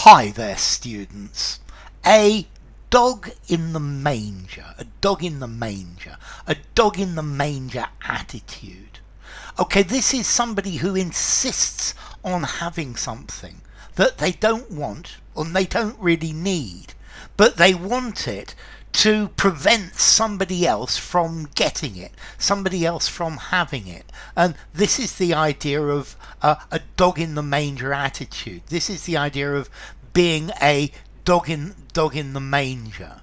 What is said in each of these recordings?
Hi there, students. A dog in the manger, a dog in the manger, a dog in the manger attitude. Okay, this is somebody who insists on having something that they don't want or they don't really need, but they want it to prevent somebody else from getting it, somebody else from having it. And this is the idea of a dog in the manger attitude. This is the idea of being a dog in the manger.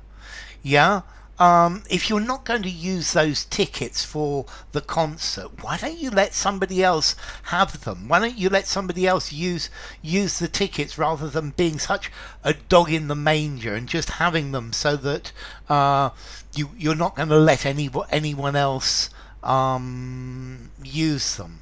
Yeah. If you're not going to use those tickets for the concert, why don't you let somebody else have them? Why don't you let somebody else use the tickets rather than being such a dog in the manger and just having them so that you're not going to let anyone else use them?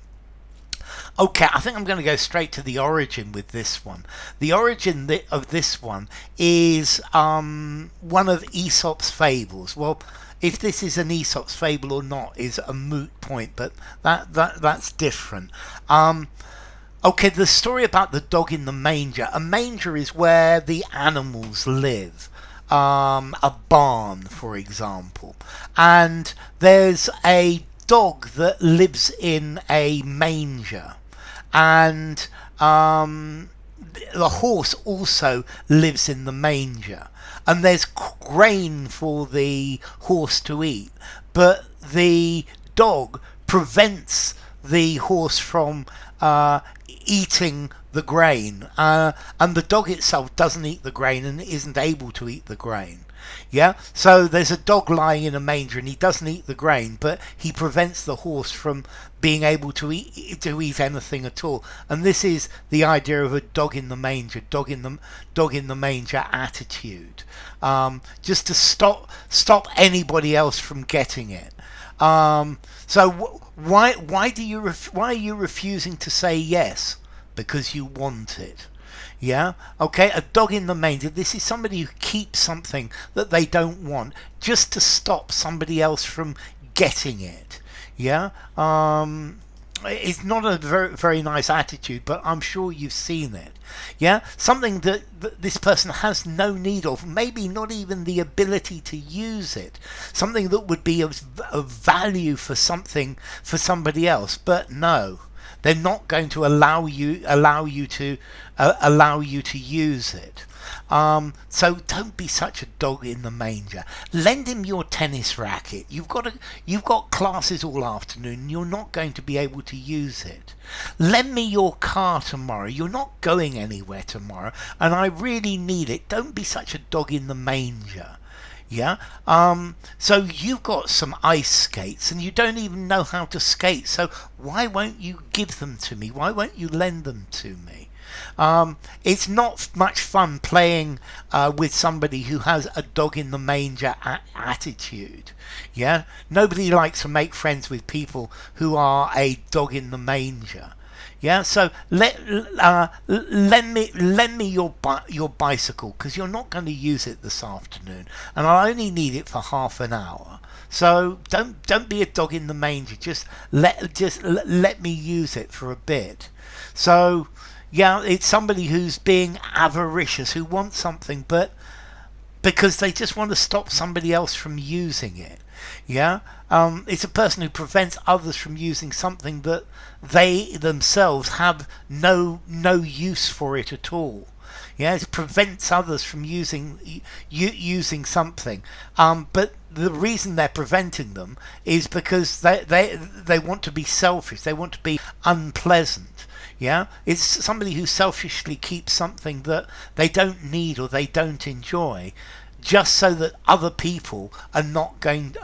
Okay, I think I'm going to go straight to the origin with this one. The origin of this one is one of Aesop's fables. Well, if this is an Aesop's fable or not is a moot point, but that's different. Okay, the story about the dog in the manger. A manger is where the animals live. A barn, for example. And there's a dog that lives in a manger. And the horse also lives in the manger, and there's grain for the horse to eat, but the dog prevents the horse from eating the grain, and the dog itself doesn't eat the grain and isn't able to eat the grain. Yeah, so there's a dog lying in a manger and he doesn't eat the grain, but he prevents the horse from being able to eat anything at all. And this is the idea of a dog in the manger, dog in the manger attitude, just to stop anybody else from getting it. So why are you refusing to say yes? Because you want it. Yeah, okay, a dog in the manger. This is somebody who keeps something that they don't want just to stop somebody else from getting it. Yeah, it's not a very nice attitude, but I'm sure you've seen it. Yeah, something that this person has no need of, maybe not even the ability to use it. Something that would be of value for somebody else, but no. They're not going to allow you to use it. So don't be such a dog in the manger. Lend him your tennis racket. You've got classes all afternoon and you're not going to be able to use it. Lend me your car tomorrow. You're not going anywhere tomorrow and I really need it. Don't be such a dog in the manger. Yeah. So you've got some ice skates and you don't even know how to skate. So why won't you give them to me? Why won't you lend them to me? It's not much fun playing with somebody who has a dog in the manger attitude. Yeah. Nobody likes to make friends with people who are a dog in the manger. Yeah, so lend me your bicycle because you're not going to use it this afternoon, and I only need it for half an hour. So don't be a dog in the manger. Just let me use it for a bit. So yeah, it's somebody who's being avaricious, who wants something, but because they just want to stop somebody else from using it. Yeah, it's a person who prevents others from using something that they themselves have no use for it at all. Yeah, it prevents others from using something. But the reason they're preventing them is because they want to be selfish. They want to be unpleasant. Yeah, it's somebody who selfishly keeps something that they don't need or they don't enjoy, just so that other people are not going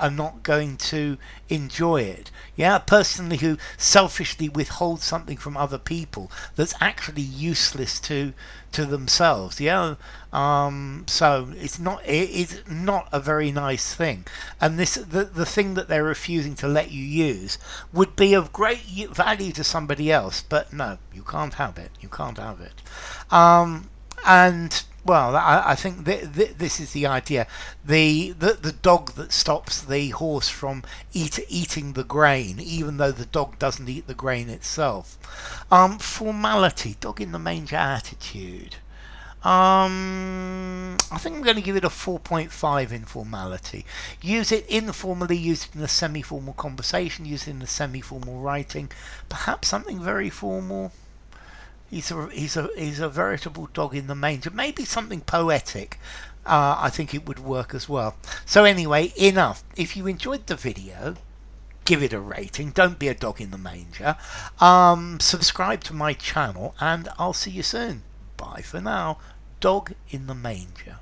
to enjoy it. Yeah, a person who selfishly withholds something from other people that's actually useless to themselves. Yeah, so it's not a very nice thing. And the thing that they're refusing to let you use would be of great value to somebody else, but no, you can't have it. You can't have it. And well, I think this is the idea. The dog that stops the horse from eating the grain, even though the dog doesn't eat the grain itself. Formality, dog in the manger attitude. I think I'm going to give it a 4.5 informality. Use it informally, use it in a semi-formal conversation, use it in a semi-formal writing. Perhaps something very formal. He's a veritable dog in the manger. Maybe something poetic. I think it would work as well. So anyway, enough. If you enjoyed the video, give it a rating. Don't be a dog in the manger. Subscribe to my channel, and I'll see you soon. Bye for now. Dog in the manger.